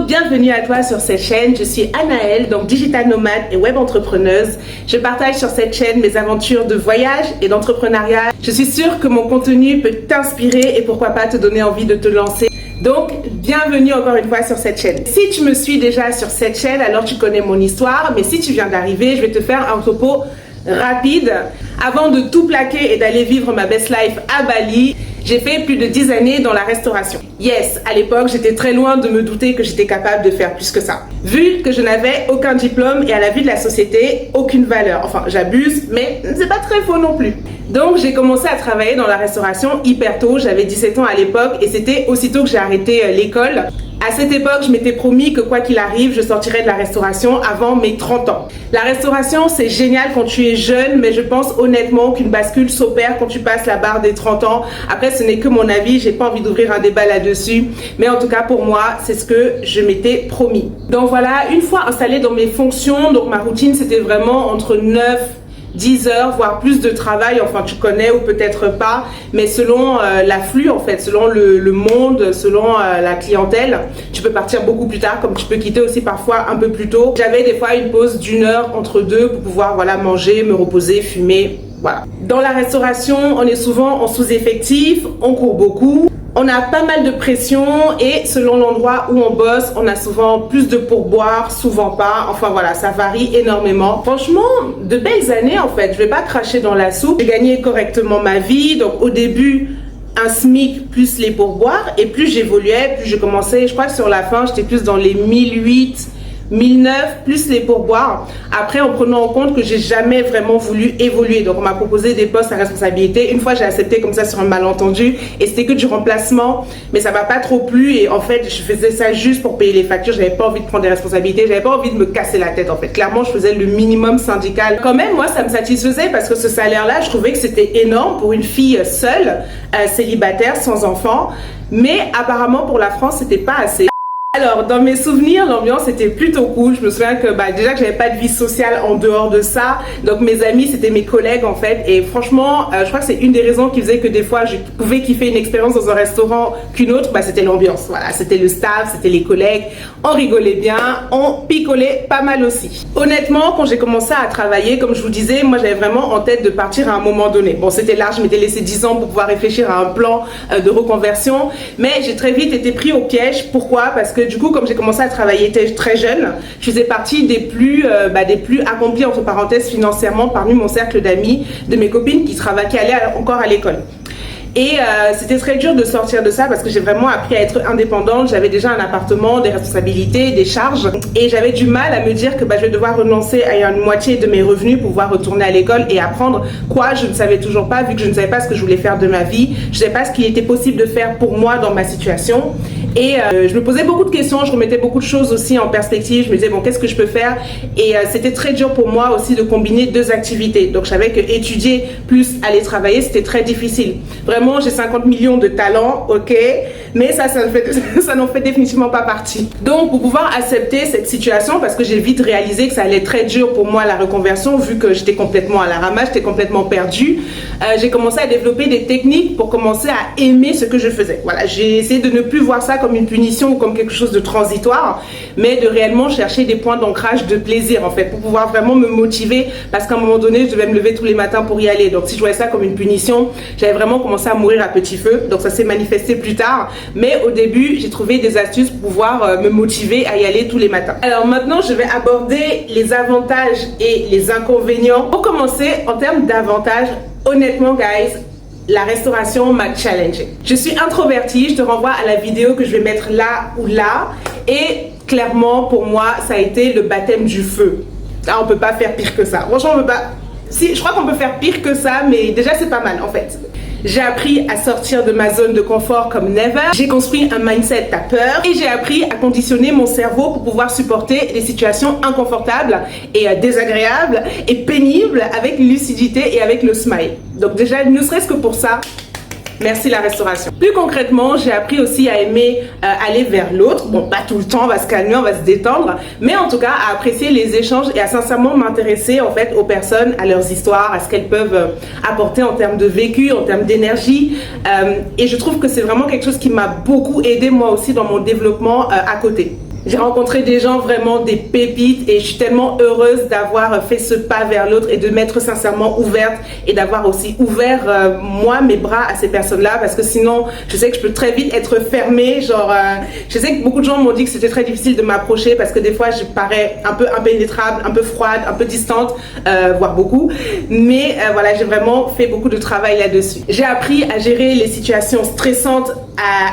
bienvenue à toi sur cette chaîne. Je suis Anaëlle, donc digital nomade et web entrepreneuse. Je partage sur cette chaîne mes aventures de voyage et d'entrepreneuriat. Je suis sûre que mon contenu peut t'inspirer et pourquoi pas te donner envie de te lancer. Donc, bienvenue encore une fois sur cette chaîne. Si tu me suis déjà sur cette chaîne, alors tu connais mon histoire. Mais si tu viens d'arriver, je vais te faire un topo rapide. Avant de tout plaquer et d'aller vivre ma best life à Bali, j'ai fait plus de 10 années dans la restauration. Yes, à l'époque, j'étais très loin de me douter que j'étais capable de faire plus que ça. Vu que je n'avais aucun diplôme et à la vue de la société, aucune valeur. Enfin, j'abuse, mais c'est pas très faux non plus. Donc, j'ai commencé à travailler dans la restauration hyper tôt. J'avais 17 ans à l'époque et c'était aussitôt que j'ai arrêté l'école. À cette époque, je m'étais promis que quoi qu'il arrive, je sortirais de la restauration avant mes 30 ans. La restauration, c'est génial quand tu es jeune, mais je pense honnêtement qu'une bascule s'opère quand tu passes la barre des 30 ans. Après, ce n'est que mon avis, j'ai pas envie d'ouvrir un débat là-dessus. Mais en tout cas, pour moi, c'est ce que je m'étais promis. Donc voilà, une fois installée dans mes fonctions, donc ma routine, c'était vraiment entre 10 heures, voire plus de travail, enfin tu connais ou peut-être pas, mais selon l'afflux en fait, selon le monde, selon la clientèle, tu peux partir beaucoup plus tard, comme tu peux quitter aussi parfois un peu plus tôt. J'avais des fois une pause d'1 heure entre deux pour pouvoir voilà, manger, me reposer, fumer, voilà. Dans la restauration, on est souvent en sous-effectif, on court beaucoup. On a pas mal de pression et selon l'endroit où on bosse, on a souvent plus de pourboire, souvent pas. Enfin voilà, ça varie énormément. Franchement, de belles années en fait. Je vais pas cracher dans la soupe. J'ai gagné correctement ma vie. Donc au début, un SMIC plus les pourboires. Et plus j'évoluais, plus je commençais. Je crois que sur la fin, j'étais plus dans les 1008, 1009 plus les pourboires. Après, en prenant en compte que j'ai jamais vraiment voulu évoluer. Donc, on m'a proposé des postes à responsabilité. Une fois, j'ai accepté comme ça sur un malentendu et c'était que du remplacement. Mais ça m'a pas trop plu et en fait, je faisais ça juste pour payer les factures. J'avais pas envie de prendre des responsabilités. J'avais pas envie de me casser la tête en fait. Clairement, je faisais le minimum syndical. Quand même, moi, ça me satisfaisait parce que ce salaire-là, je trouvais que c'était énorme pour une fille seule, célibataire, sans enfant. Mais apparemment, pour la France, c'était pas assez. Alors, dans mes souvenirs, l'ambiance était plutôt cool. Je me souviens que déjà que j'avais pas de vie sociale en dehors de ça. Donc, mes amis, c'était mes collègues en fait. Et franchement, je crois que c'est une des raisons qui faisait que des fois, je pouvais kiffer une expérience dans un restaurant qu'une autre. C'était l'ambiance. Voilà, c'était le staff, c'était les collègues. On rigolait bien, on picolait pas mal aussi. Honnêtement, quand j'ai commencé à travailler, comme je vous disais, moi, j'avais vraiment en tête de partir à un moment donné. Bon, c'était large, je m'étais laissé 10 ans pour pouvoir réfléchir à un plan de reconversion. Mais j'ai très vite été pris au piège. Pourquoi? Parce que du coup, comme j'ai commencé à travailler très jeune, je faisais partie des plus accomplis entre parenthèses financièrement parmi mon cercle d'amis, de mes copines qui allaient encore à l'école. Et c'était très dur de sortir de ça parce que j'ai vraiment appris à être indépendante. J'avais déjà un appartement, des responsabilités, des charges. Et j'avais du mal à me dire que je vais devoir renoncer à une moitié de mes revenus pour pouvoir retourner à l'école et apprendre quoi. Je ne savais toujours pas, vu que je ne savais pas ce que je voulais faire de ma vie. Je ne savais pas ce qu'il était possible de faire pour moi dans ma situation. Et je me posais beaucoup de questions, je remettais beaucoup de choses aussi en perspective. Je me disais, bon, qu'est-ce que je peux faire? Et c'était très dur pour moi aussi de combiner deux activités. Donc, je savais que étudier plus aller travailler, c'était très difficile. Vraiment, j'ai 50 millions de talents, ok, mais ça n'en fait définitivement pas partie. Donc, pour pouvoir accepter cette situation, parce que j'ai vite réalisé que ça allait être très dur pour moi la reconversion, vu que j'étais complètement à la ramasse, j'étais complètement perdue, j'ai commencé à développer des techniques pour commencer à aimer ce que je faisais. Voilà, j'ai essayé de ne plus voir ça comme une punition ou comme quelque chose de transitoire, mais de réellement chercher des points d'ancrage de plaisir en fait, pour pouvoir vraiment me motiver, parce qu'à un moment donné, je devais me lever tous les matins pour y aller. Donc, si je voyais ça comme une punition, j'avais vraiment commencé à mourir à petit feu. Donc, ça s'est manifesté plus tard. Mais au début, j'ai trouvé des astuces pour pouvoir me motiver à y aller tous les matins. Alors maintenant, je vais aborder les avantages et les inconvénients. Pour commencer, en termes d'avantages, honnêtement, guys, la restauration m'a challengée. Je suis introvertie, je te renvoie à la vidéo que je vais mettre là ou là. Et clairement, pour moi, ça a été le baptême du feu. Là, on peut pas faire pire que ça. Franchement, on peut pas... Si, je crois qu'on peut faire pire que ça, mais déjà, c'est pas mal en fait. J'ai appris à sortir de ma zone de confort comme never. J'ai construit un mindset à peur et j'ai appris à conditionner mon cerveau pour pouvoir supporter des situations inconfortables et désagréables et pénibles avec lucidité et avec le smile. Donc déjà, ne serait-ce que pour ça, merci la restauration. Plus concrètement, j'ai appris aussi à aimer aller vers l'autre. Bon, pas tout le temps, on va se calmer, on va se détendre, mais en tout cas à apprécier les échanges et à sincèrement m'intéresser en fait aux personnes, à leurs histoires, à ce qu'elles peuvent apporter en termes de vécu, en termes d'énergie. Et je trouve que c'est vraiment quelque chose qui m'a beaucoup aidé moi aussi dans mon développement à côté. J'ai rencontré des gens vraiment des pépites et je suis tellement heureuse d'avoir fait ce pas vers l'autre et de m'être sincèrement ouverte et d'avoir aussi ouvert moi mes bras à ces personnes-là, parce que sinon je sais que je peux très vite être fermée. Genre je sais que beaucoup de gens m'ont dit que c'était très difficile de m'approcher parce que des fois je parais un peu impénétrable, un peu froide, un peu distante, voire beaucoup. Mais voilà, j'ai vraiment fait beaucoup de travail là-dessus. J'ai appris à gérer les situations stressantes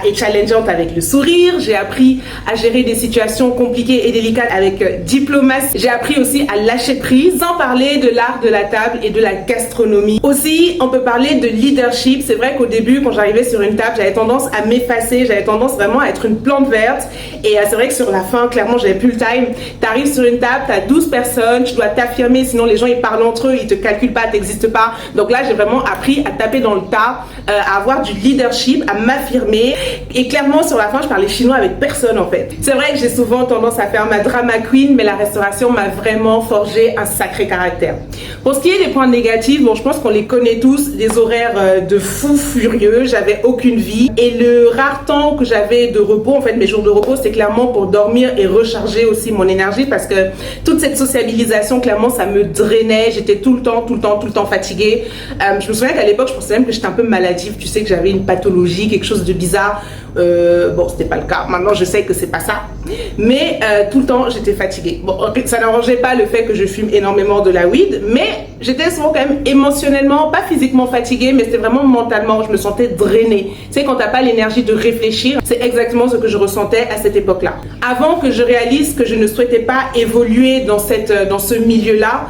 et challengeantes avec le sourire. J'ai appris à gérer des situations compliquées et délicates avec diplomatie. J'ai appris aussi à lâcher prise, sans parler de l'art de la table et de la gastronomie. Aussi, on peut parler de leadership. C'est vrai qu'au début, quand j'arrivais sur une table, j'avais tendance à m'effacer, j'avais tendance vraiment à être une plante verte. Et c'est vrai que sur la fin, clairement, j'avais plus le time. T'arrives sur une table, t'as 12 personnes, tu dois t'affirmer, sinon les gens ils parlent entre eux, ils te calculent pas, t'existes pas. Donc là, j'ai vraiment appris à taper dans le tas, à avoir du leadership, à m'affirmer. Et clairement, sur la fin, je parlais chinois avec personne en fait. C'est vrai que j'ai souvent tendance à faire ma drama queen, mais la restauration m'a vraiment forgé un sacré caractère. Pour ce qui est des points négatifs, bon, je pense qu'on les connaît tous, des horaires de fou furieux, j'avais aucune vie. Et le rare temps que j'avais de repos, en fait, mes jours de repos, c'est clairement pour dormir et recharger aussi mon énergie, parce que toute cette sociabilisation, clairement, ça me drainait. J'étais tout le temps fatiguée. Je me souviens qu'à l'époque, je pensais même que j'étais un peu maladive. Tu sais, que j'avais une pathologie, quelque chose de bizarre. Bon, c'était pas le cas. Maintenant, je sais que c'est pas ça. Mais tout le temps, j'étais fatiguée. Bon, ça n'arrangeait pas le fait que je fume énormément de la weed, mais j'étais souvent quand même émotionnellement, pas physiquement fatiguée, mais c'était vraiment mentalement. Je me sentais drainée. Tu sais, quand t'as pas l'énergie de réfléchir, c'est exactement ce que je ressentais à cette époque-là. Avant que je réalise que je ne souhaitais pas évoluer dans ce milieu-là,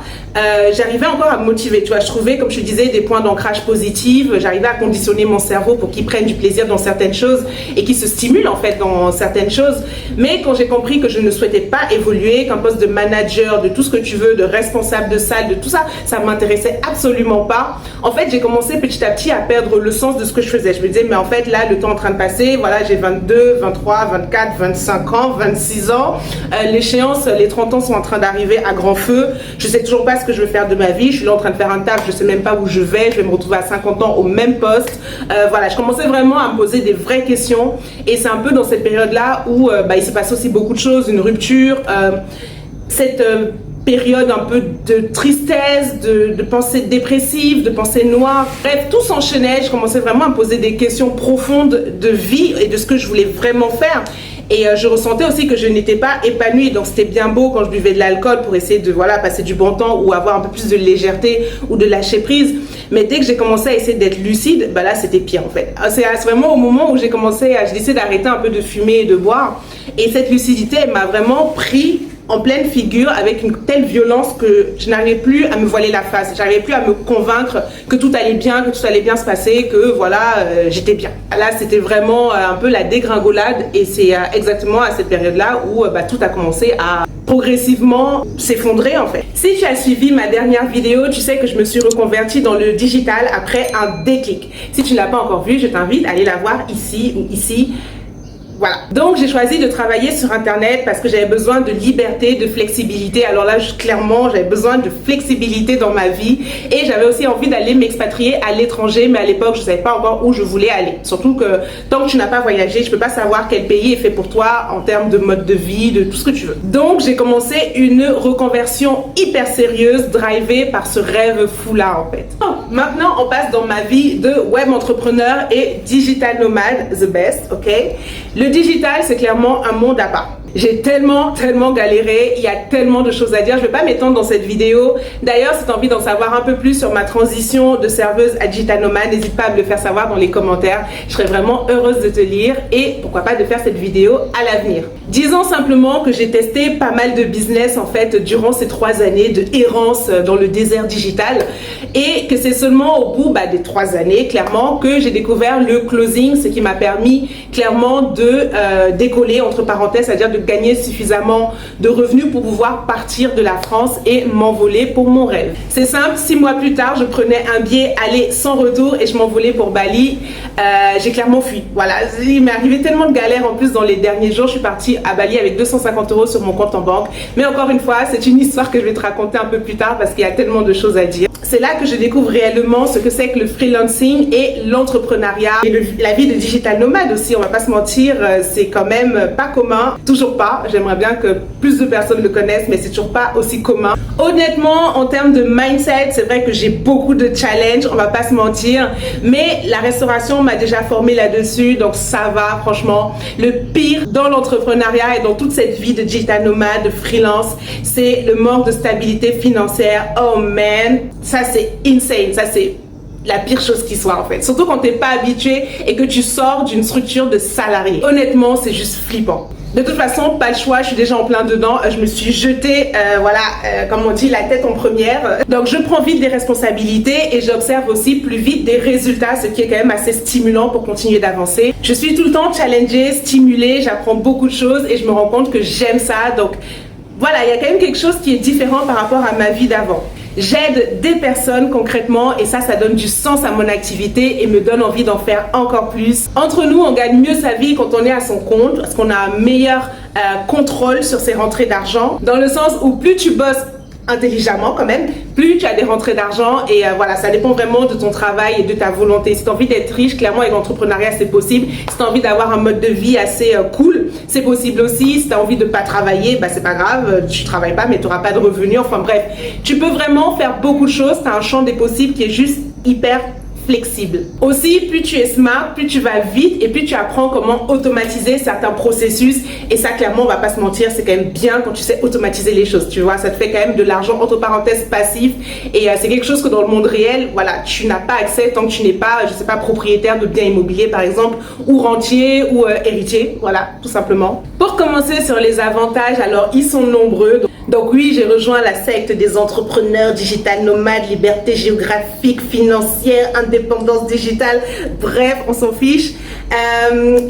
j'arrivais encore à me motiver. Tu vois, je trouvais, comme je disais, des points d'ancrage positifs. J'arrivais à conditionner mon cerveau pour qu'il prenne du plaisir dans certaines choses et qu'il se stimule en fait dans certaines choses. Mais quand j'ai compris que je ne souhaitais pas évoluer, qu'un poste de manager, de tout ce que tu veux, de responsable de salle, de tout ça, ça m'intéressait absolument pas. En fait, j'ai commencé petit à petit à perdre le sens de ce que je faisais. Je me disais, mais en fait, là, le temps est en train de passer. Voilà, j'ai 22, 23, 24, 25 ans, 26 ans. L'échéance, les 30 ans sont en train d'arriver à grand feu. Je sais toujours pas ce que je veux faire de ma vie. Je suis là en train de faire un taf, je sais même pas où je vais me retrouver à 50 ans au même poste. Voilà, je commençais vraiment à me poser des vraies questions, et c'est un peu dans cette période là où il se passe aussi beaucoup de choses, une rupture, cette période un peu de tristesse, de pensées dépressives, de pensées noires. Bref, tout s'enchaînait. Je commençais vraiment à me poser des questions profondes de vie et de ce que je voulais vraiment faire. Et je ressentais aussi que je n'étais pas épanouie. Donc c'était bien beau quand je buvais de l'alcool pour essayer de passer du bon temps ou avoir un peu plus de légèreté ou de lâcher prise. Mais dès que j'ai commencé à essayer d'être lucide, là c'était pire en fait. C'est vraiment au moment où j'ai décidé d'arrêter un peu de fumer et de boire. Et cette lucidité, elle m'a vraiment pris en pleine figure avec une telle violence que je n'arrivais plus à me voiler la face. J'arrivais plus à me convaincre que tout allait bien, se passer, que j'étais bien. Là, c'était vraiment un peu la dégringolade, et c'est exactement à cette période-là où tout a commencé à progressivement s'effondrer en fait. Si tu as suivi ma dernière vidéo, tu sais que je me suis reconvertie dans le digital après un déclic. Si tu ne l'as pas encore vu, je t'invite à aller la voir ici ou ici. Voilà. Donc j'ai choisi de travailler sur internet parce que j'avais besoin de liberté, de flexibilité. Alors là, clairement, j'avais besoin de flexibilité dans ma vie, et j'avais aussi envie d'aller m'expatrier à l'étranger, mais à l'époque, je ne savais pas encore où je voulais aller. Surtout que tant que tu n'as pas voyagé, je peux pas savoir quel pays est fait pour toi en termes de mode de vie, de tout ce que tu veux. Donc j'ai commencé une reconversion hyper sérieuse, drivée par ce rêve fou là en fait. Maintenant, on passe dans ma vie de web entrepreneur et digital nomade, the best, ok? Le digital, c'est clairement un monde à part. J'ai tellement galéré, il y a tellement de choses à dire, je ne vais pas m'étendre dans cette vidéo. D'ailleurs, si tu as envie d'en savoir un peu plus sur ma transition de serveuse à digital nomade, n'hésite pas à me le faire savoir dans les commentaires. Je serais vraiment heureuse de te lire, et pourquoi pas de faire cette vidéo à l'avenir. Disons simplement que j'ai testé pas mal de business en fait durant ces 3 années de errance dans le désert digital, et que c'est seulement au bout des 3 années clairement que j'ai découvert le closing, ce qui m'a permis clairement de décoller entre parenthèses, c'est-à-dire de gagner suffisamment de revenus pour pouvoir partir de la France et m'envoler pour mon rêve. C'est simple, 6 mois plus tard, je prenais un billet aller sans retour et je m'envolais pour Bali. J'ai clairement fui. Voilà, il m'est arrivé tellement de galères en plus dans les derniers jours. Je suis partie à Bali avec 250 € sur mon compte en banque. Mais encore une fois, c'est une histoire que je vais te raconter un peu plus tard parce qu'il y a tellement de choses à dire. C'est là que je découvre réellement ce que c'est que le freelancing et l'entrepreneuriat et la vie de digital nomade aussi. On va pas se mentir, c'est quand même pas commun. Toujours toujours pas. J'aimerais bien que plus de personnes le connaissent, mais c'est toujours pas aussi commun. Honnêtement, en termes de mindset, c'est vrai que j'ai beaucoup de challenges, on va pas se mentir, mais la restauration m'a déjà formée là-dessus, donc ça va, franchement. Le pire dans l'entrepreneuriat et dans toute cette vie de digital nomade, de freelance, c'est le manque de stabilité financière. Oh man, ça c'est insane, ça c'est la pire chose qui soit en fait. Surtout quand t'es pas habitué et que tu sors d'une structure de salarié. Honnêtement, c'est juste flippant. De toute façon, pas le choix, je suis déjà en plein dedans. Je me suis jetée, comme on dit, la tête en première. Donc, je prends vite des responsabilités et j'observe aussi plus vite des résultats, ce qui est quand même assez stimulant pour continuer d'avancer. Je suis tout le temps challengée, stimulée, j'apprends beaucoup de choses et je me rends compte que j'aime ça. Donc, voilà, il y a quand même quelque chose qui est différent par rapport à ma vie d'avant. J'aide des personnes concrètement et ça donne du sens à mon activité et me donne envie d'en faire encore plus. Entre nous, on gagne mieux sa vie quand on est à son compte parce qu'on a un meilleur contrôle sur ses rentrées d'argent, dans le sens où plus tu bosses intelligemment quand même, plus tu as des rentrées d'argent et voilà, ça dépend vraiment de ton travail et de ta volonté. Si tu as envie d'être riche, clairement avec l'entrepreneuriat c'est possible. Si tu as envie d'avoir un mode de vie assez cool, c'est possible aussi. Si tu as envie de pas travailler, bah c'est pas grave, tu travailles pas mais tu n'auras pas de revenus. Enfin bref, tu peux vraiment faire beaucoup de choses, tu as un champ des possibles qui est juste hyper flexible. Aussi, plus tu es smart, plus tu vas vite et plus tu apprends comment automatiser certains processus et ça clairement on va pas se mentir, c'est quand même bien quand tu sais automatiser les choses, tu vois, ça te fait quand même de l'argent entre parenthèses passif et c'est quelque chose que dans le monde réel, voilà, tu n'as pas accès tant que tu n'es pas, je sais pas, propriétaire de biens immobiliers par exemple ou rentier ou héritier, voilà, tout simplement. Pour commencer sur les avantages, alors ils sont nombreux. Donc oui, j'ai rejoint la secte des entrepreneurs digital nomades, liberté géographique, financière, indépendance digitale, bref, on s'en fiche.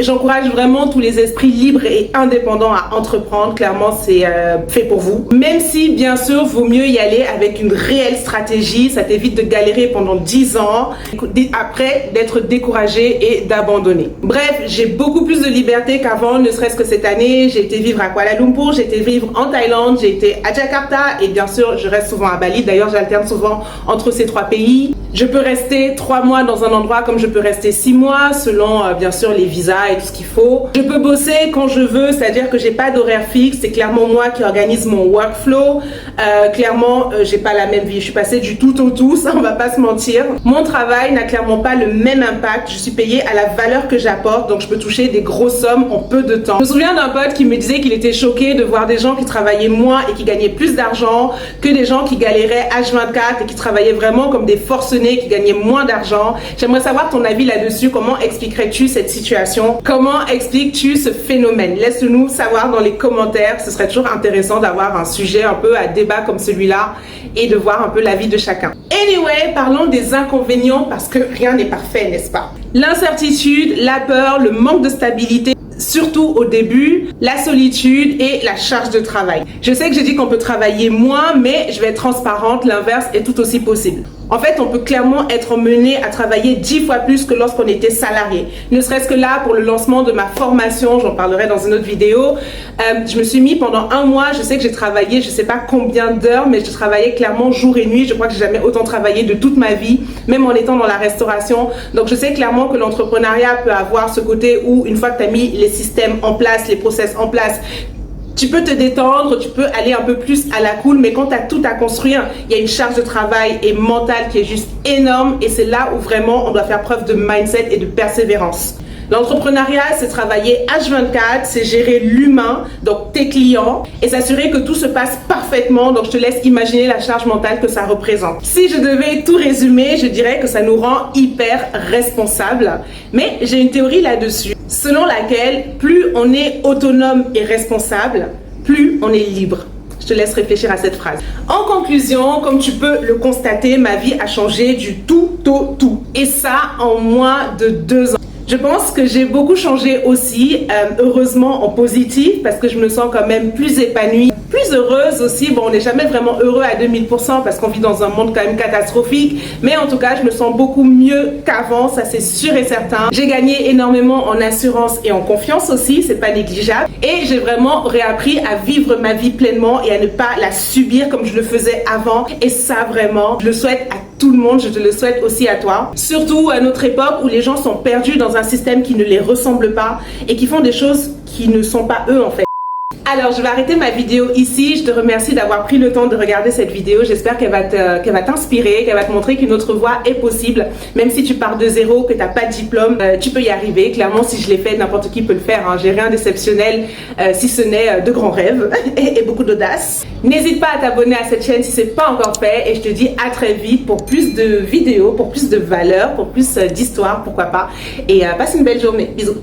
J'encourage vraiment tous les esprits libres et indépendants à entreprendre, clairement c'est fait pour vous. Même si bien sûr, vaut mieux y aller avec une réelle stratégie, ça t'évite de galérer pendant 10 ans, après d'être découragé et d'abandonner. Bref, j'ai beaucoup plus de liberté qu'avant, ne serait-ce que cette année, j'ai été vivre à Kuala Lumpur, j'ai été vivre en Thaïlande, j'ai été à Jakarta et bien sûr je reste souvent à Bali, d'ailleurs j'alterne souvent entre ces trois pays. Je peux rester 3 mois dans un endroit comme je peux rester 6 mois selon bien sûr les visas et tout ce qu'il faut. Je peux bosser quand je veux, c'est-à-dire que j'ai pas d'horaire fixe, c'est clairement moi qui organise mon workflow. Clairement j'ai pas la même vie, je suis passée du tout au tout, ça on va pas se mentir. Mon travail n'a clairement pas le même impact, je suis payée à la valeur que j'apporte, donc je peux toucher des grosses sommes en peu de temps. Je me souviens d'un pote qui me disait qu'il était choqué de voir des gens qui travaillaient moins et qui gagnaient plus d'argent que des gens qui galéraient H24 et qui travaillaient vraiment comme des forcenés, qui gagnaient moins d'argent. J'aimerais savoir ton avis là-dessus. Comment expliquerais-tu cette situation? Comment expliques-tu ce phénomène? Laisse-nous savoir dans les commentaires. Ce serait toujours intéressant d'avoir un sujet un peu à débat comme celui-là et de voir un peu l'avis de chacun. Anyway, parlons des inconvénients parce que rien n'est parfait, n'est-ce pas? L'incertitude, la peur, le manque de stabilité, surtout au début, la solitude et la charge de travail. Je sais que j'ai dit qu'on peut travailler moins, mais je vais être transparente, l'inverse est tout aussi possible. En fait, on peut clairement être emmené à travailler 10 fois plus que lorsqu'on était salarié. Ne serait-ce que là, pour le lancement de ma formation, j'en parlerai dans une autre vidéo, je me suis mis pendant 1 mois, je sais que j'ai travaillé, je sais pas combien d'heures, mais je travaillais clairement jour et nuit. Je crois que j'ai jamais autant travaillé de toute ma vie, même en étant dans la restauration. Donc, je sais clairement que l'entrepreneuriat peut avoir ce côté où, une fois que tu as mis les systèmes en place, les process en place, tu peux te détendre, tu peux aller un peu plus à la cool, mais quand tu as tout à construire, il y a une charge de travail et mentale qui est juste énorme et c'est là où vraiment on doit faire preuve de mindset et de persévérance. L'entrepreneuriat, c'est travailler H24, c'est gérer l'humain, donc tes clients, et s'assurer que tout se passe parfaitement. Donc, je te laisse imaginer la charge mentale que ça représente. Si je devais tout résumer, je dirais que ça nous rend hyper responsables. Mais j'ai une théorie là-dessus, selon laquelle plus on est autonome et responsable, plus on est libre. Je te laisse réfléchir à cette phrase. En conclusion, comme tu peux le constater, ma vie a changé du tout au tout. Et ça en moins de 2 ans. Je pense que j'ai beaucoup changé aussi, heureusement en positif, parce que je me sens quand même plus épanouie, plus heureuse aussi. Bon, on n'est jamais vraiment heureux à 2000% parce qu'on vit dans un monde quand même catastrophique, mais en tout cas, je me sens beaucoup mieux qu'avant, ça c'est sûr et certain. J'ai gagné énormément en assurance et en confiance aussi, c'est pas négligeable. Et j'ai vraiment réappris à vivre ma vie pleinement et à ne pas la subir comme je le faisais avant. Et ça vraiment, je le souhaite à tout le monde, je te le souhaite aussi à toi. Surtout à notre époque où les gens sont perdus dans un système qui ne les ressemble pas et qui font des choses qui ne sont pas eux en fait. Alors, je vais arrêter ma vidéo ici. Je te remercie d'avoir pris le temps de regarder cette vidéo. J'espère qu'elle va t'inspirer, qu'elle va te montrer qu'une autre voie est possible. Même si tu pars de zéro, que tu n'as pas de diplôme, tu peux y arriver. Clairement, si je l'ai fait, n'importe qui peut le faire. Hein. J'ai rien d'exceptionnel, si ce n'est de grands rêves et beaucoup d'audace. N'hésite pas à t'abonner à cette chaîne si ce n'est pas encore fait. Et je te dis à très vite pour plus de vidéos, pour plus de valeurs, pour plus d'histoires, pourquoi pas. Et passe une belle journée. Bisous.